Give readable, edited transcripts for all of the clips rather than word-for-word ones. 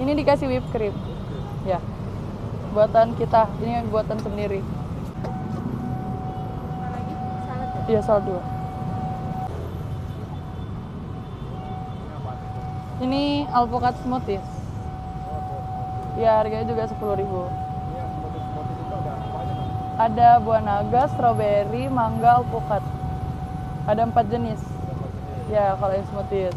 Ini dikasih whipped cream. Ya. Buatan kita. Ini buatan sendiri. Apa lagi? Salad ya? Iya, salad 2. Ini alpukat smoothies. Ya, harganya juga 10.000. Ini yang smoothie itu ada apa aja kan? Ada buah naga, strawberry, mangga, alpukat. Ada 4 jenis. Ya, kalau yang smoothies.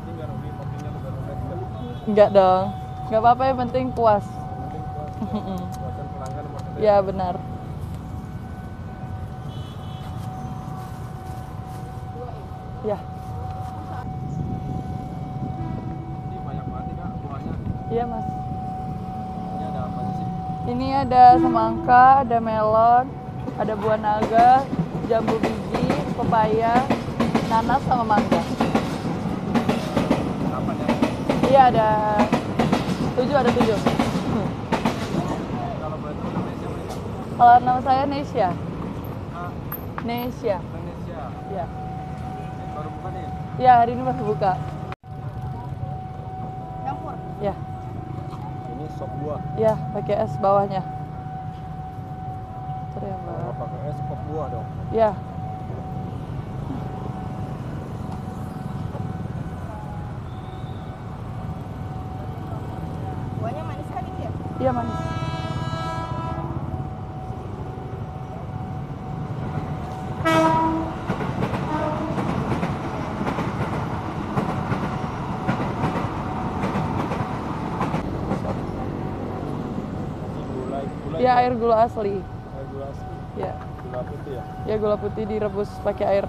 Ini nggak rugi, kopinya tuh baru naik kan? Enggak dong. Enggak apa-apa, yang penting puas. Mungkin buatan pelanggan nomor satu. Ya, benar. Ya, Ini banyak banget nih kak buahnya. iya Mas. Ini ada apa aja sih? Ini ada semangka, ada melon, ada buah naga, jambu biji, pepaya, nanas sama mangga. Apa ya? Iya ada 7, ada 7. Kalau boleh tahu namanya siapa nih kak? Kalau nama saya Nesya. Kak, Nesya. Indonesia. Ya. Ini baru buka nih. Ya, hari ini baru buka. Campur. Ya. Ini sop buah. Ya, pakai es bawahnya. Terus ya, Kalau Mbak. pakai es sop buah dong. Ya. Buahnya manis kan itu ya? Iya, manis. Ini gulai. Ya, air gula asli. Air gula asli. Ya. Gula putih ya. Ya, gula putih direbus pakai air.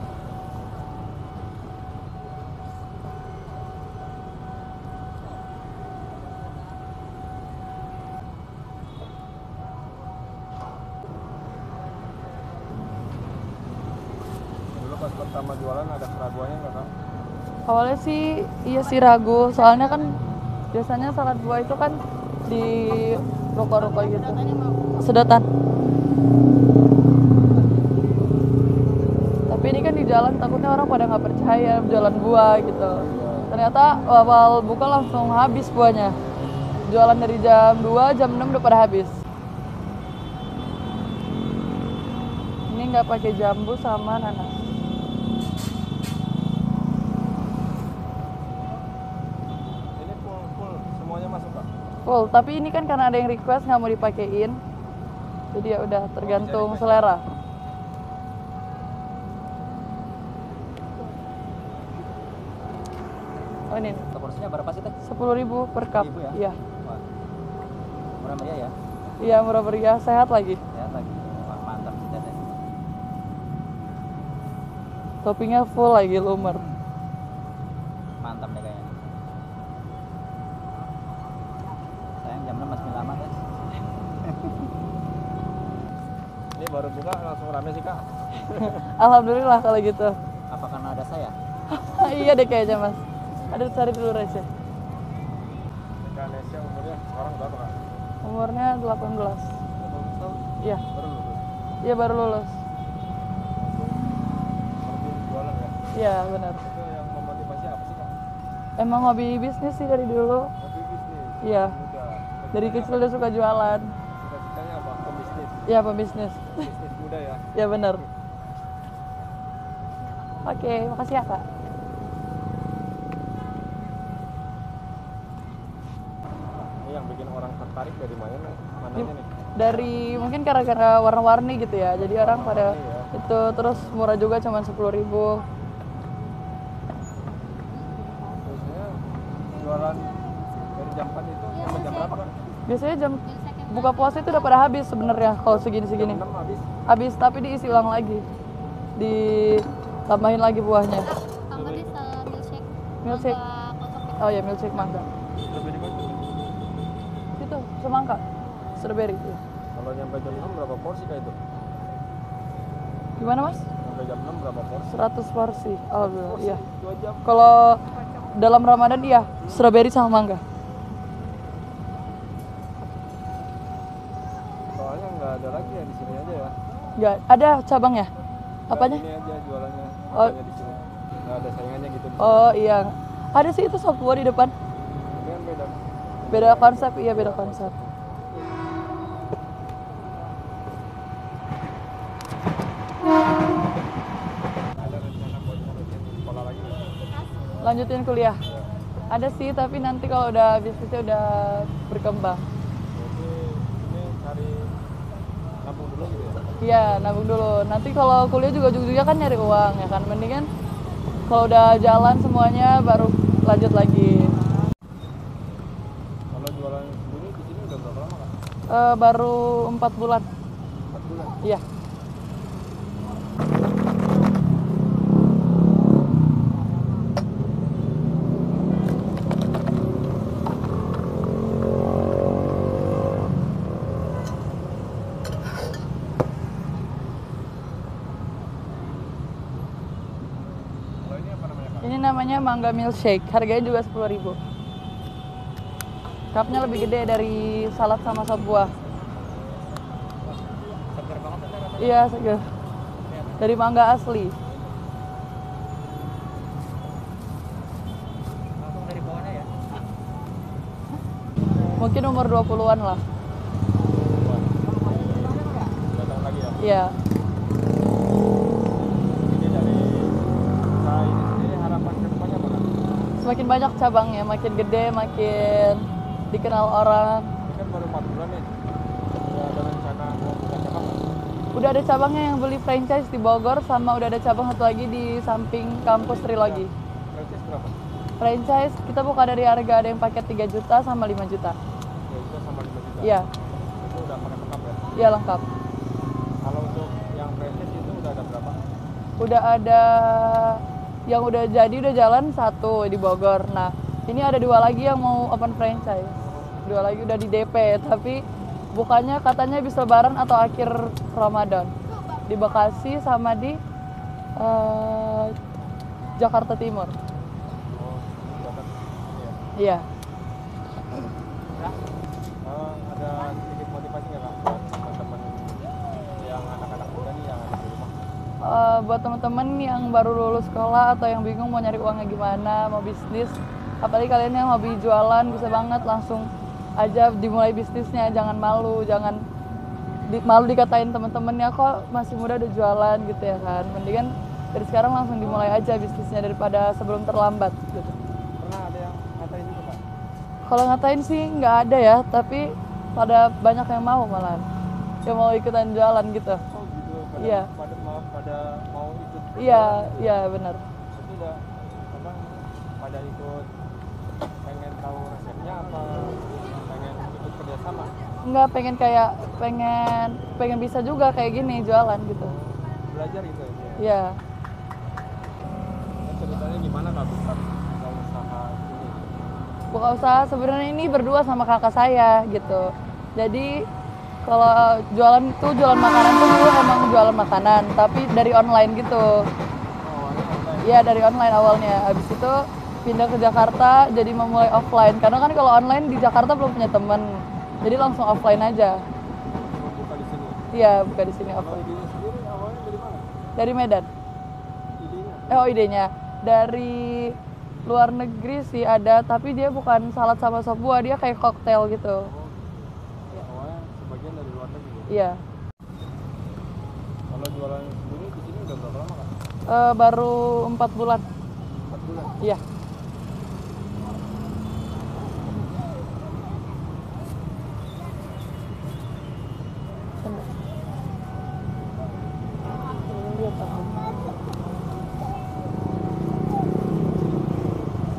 Dulu pas pertama jualan ada keraguannya nggak kak? Awalnya sih iya sih ragu, soalnya kan biasanya salad buah itu kan di ruko-ruko gitu. Sedotannya mau. Sedotan. Tapi ini kan di jalan takutnya orang pada nggak percaya jualan buah gitu. Ternyata awal buka langsung habis buahnya. Jualan dari jam 2, jam 6 udah pada habis. Ini nggak pakai jambu sama nanas. Ini full semuanya masuk kak? Full, tapi ini kan karena ada yang request nggak mau dipakein. Jadi ya udah tergantung selera. Oh ini Porsinya berapa sih teh? 10.000 per cup. 10.000 ya? Iya. Wah, murah meriah ya? Iya, murah meriah, sehat lagi. Sehat lagi. Wah, mantap sih teh. Toppingnya full lagi, lumer. Mantap deh kayaknya. Sayang jam 6 masih lama teh. Ini baru buka langsung rame sih kak. Alhamdulillah kalau gitu. Apa karena ada saya? Iya deh kayaknya Mas. Ada cari dulu Reza. Indonesia umurnya sekarang berapa kak? Umurnya 18. 18 tahun? Iya, Baru lulus. iya baru lulus. Langsung terjun jualan ya? Iya benar. Itu yang memotivasi apa sih kak? Emang hobi bisnis sih dari dulu. Hobi bisnis. Iya. Muda. Dari kecil udah suka jualan. Cita-citanya apa? Pebisnis. Iya pebisnis. Bisnis muda ya. Iya benar. Oke, makasih ya Kak. Ini yang bikin orang tertarik dari mana? Mananya nih? Dari mungkin gara-gara warna-warni gitu ya. Jadi orang pada Warna-warni ya. itu terus murah juga cuma 10.000. Biasanya jualan dari jam 4 itu sampai jam berapa kak? Biasanya jam buka puasa itu udah pada habis sebenarnya kalau segini-segini. Jam 6 habis. Habis tapi diisi ulang lagi. Ditambahin lagi buahnya. Tambahin milkshake. Milkshake. Mangga kocok. Oh ya, milkshake mangga. Lebih dikocok. Itu semangka. Strawberry. Iya. Kalau nyampe jam 6 berapa porsi kak itu? Gimana Mas? Sampai jam 6 berapa porsi? 100 porsi. Alhamdulillah. Iya. 2 jam. Kalau dalam Ramadan iya, strawberry sama mangga. Soalnya nggak ada lagi ya di sini aja ya. Nggak ada cabangnya. Apanya? Ini aja jualannya. Oh. Makanya di sini. Nggak ada saingannya gitu. Oh iya, ada sih itu sop buah di depan. Ini kan beda. Beda konsep, iya beda konsep. Ada rencana buat lanjutin sekolah lagi nggak? Lanjutin kuliah. Ada sih, tapi nanti kalau udah bisnisnya udah berkembang. Jadi ini cari nabung dulu gitu ya. Iya, nabung dulu. Nanti kalau kuliah juga ujung-ujungnya kan nyari uang ya kan. Mendingan kalau udah jalan semuanya baru lanjut lagi. Kalau jualan sendiri di sini udah berapa lama Kak? Baru 4 bulan. 4 bulan. Iya. Kalau ini apa namanya Kak? Ini namanya mangga milkshake. Harganya juga 10.000. Cupnya lebih gede dari salad sama sop buah. Segar banget aja rasanya. Iya, segar. Dari mangga asli. Langsung dari bawahnya ya. Mungkin umur 20-an lah. Datang lagi ya. Iya. Ini dari usaha ini sendiri harapan ke depannya apa Kak? Semakin banyak cabangnya, makin gede, makin dikenal orang. Ini kan baru 4 bulan nih. Udah ada rencana mau buka cabang nggak? Udah ada cabangnya yang beli franchise di Bogor, sama udah ada cabang satu lagi di samping kampus Trilogi. Franchise berapa? Franchise kita buka dari harga ada yang paket 3 juta sama 5 juta. Ya itu sama 5 juta. Iya, Itu udah pakai lengkap ya. iya lengkap. Kalau untuk yang franchise itu udah ada berapa? Udah ada yang udah jadi udah jalan satu di Bogor. Nah, ini ada 2 lagi yang mau open franchise. 2 lagi udah di DP, tapi bukannya katanya bisa lebaran atau akhir Ramadan. Di Bekasi sama di Jakarta Timur. Oh, dapat ini ya. Iya. Ada sedikit motivasi nggak Kak buat teman-teman yang anak-anak muda nih yang ada di rumah? Buat teman-teman yang baru lulus sekolah atau yang bingung mau nyari uangnya gimana, mau bisnis, apalagi kalian yang hobi jualan, bisa banget langsung aja dimulai bisnisnya. Jangan malu, jangan malu dikatain teman-temannya kok masih muda udah jualan gitu ya kan. Mendingan dari sekarang langsung dimulai aja bisnisnya daripada sebelum terlambat gitu. Pernah ada yang ngatain gitu Kak? Kalau ngatain sih nggak ada ya, tapi pada banyak yang mau malahan, yang mau ikutan jualan gitu. Oh gitu. Iya. Pada mau ikut. Iya, iya benar. Itu udah apa? Pada ikut pengen tahu resepnya apa? Pengen ikut kerjasama? Nggak pengen bisa juga kayak gini jualan gitu. Belajar gitu ya? Iya. Nah, ceritanya gimana Kak bisa usaha ini? Buka usaha sebenarnya ini berdua sama kakak saya gitu. Jadi kalau jualan makanan tuh dulu emang jualan makanan, tapi dari online gitu. Oh, awalnya online. Iya dari online awalnya. Habis itu pindah ke Jakarta jadi memulai offline. Karena kan kalau online di Jakarta belum punya temen, jadi langsung offline aja. Mau buka di sini. Iya buka di sini Kalau offline. idenya sendiri awalnya dari mana? Dari Medan. Idenya? Oh idenya dari luar negeri sih ada, tapi dia bukan salad sama sop buah, dia kayak koktail gitu. Awalnya sebagian dari luar negeri. Iya. Kalau jualan sendiri di sini udah berapa lama Kak? Baru 4 bulan. 4 bulan. Iya.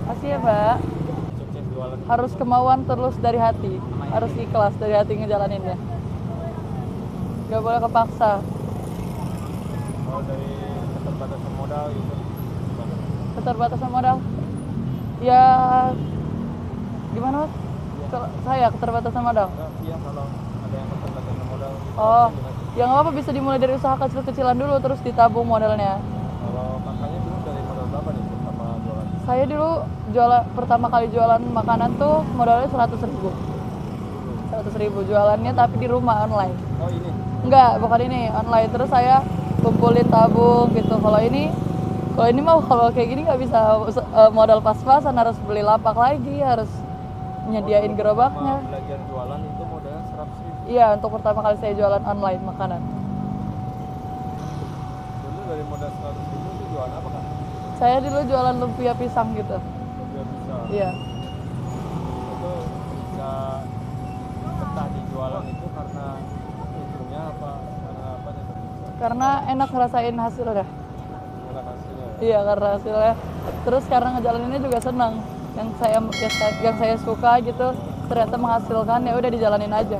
Makasih ya, Mbak. Sukses jualan. Harus kemauan terus dari hati. Harus ikhlas dari hati ngejalaninnya. Gak boleh kepaksa. Kalau dari keterbatasan modal gitu. Gimana? Keterbatasan modal. Ya gimana, Mas? Kalau saya keterbatasan modal. Iya kalau ada yang keterbatasan modal gitu. Oh, gimana? ya nggak apa-apa, bisa dimulai dari usaha kecil-kecilan dulu terus ditabung modalnya. Kalau kakaknya dulu dari modal berapa nih pertama jualan? Saya dulu pertama kali jualan makanan tuh modalnya 100.000. 100.000 jualannya tapi di rumah online. Oh ini? Enggak, bukan ini, online. Terus saya kumpulin tabung gitu. Kalau ini mah kalau kayak gini nggak bisa modal pas-pasan, harus beli lapak lagi, harus nyediain gerobaknya. Pertama belajar jualan itu modalnya 100.000. Iya, untuk pertama kali saya jualan online makanan. Dulu dari modal 100.000 itu jualan apa kan? Saya dulu jualan lumpia pisang gitu. Biar bisa. Iya. Itu bisa betah di jualan itu karena untungnya apa? Karena apa nih? Karena enak ngerasain hasilnya. Enak hasilnya. Iya, karena hasilnya. Terus karena ngejalaninnya juga senang. Yang saya suka gitu ternyata menghasilkan, ya udah dijalanin aja.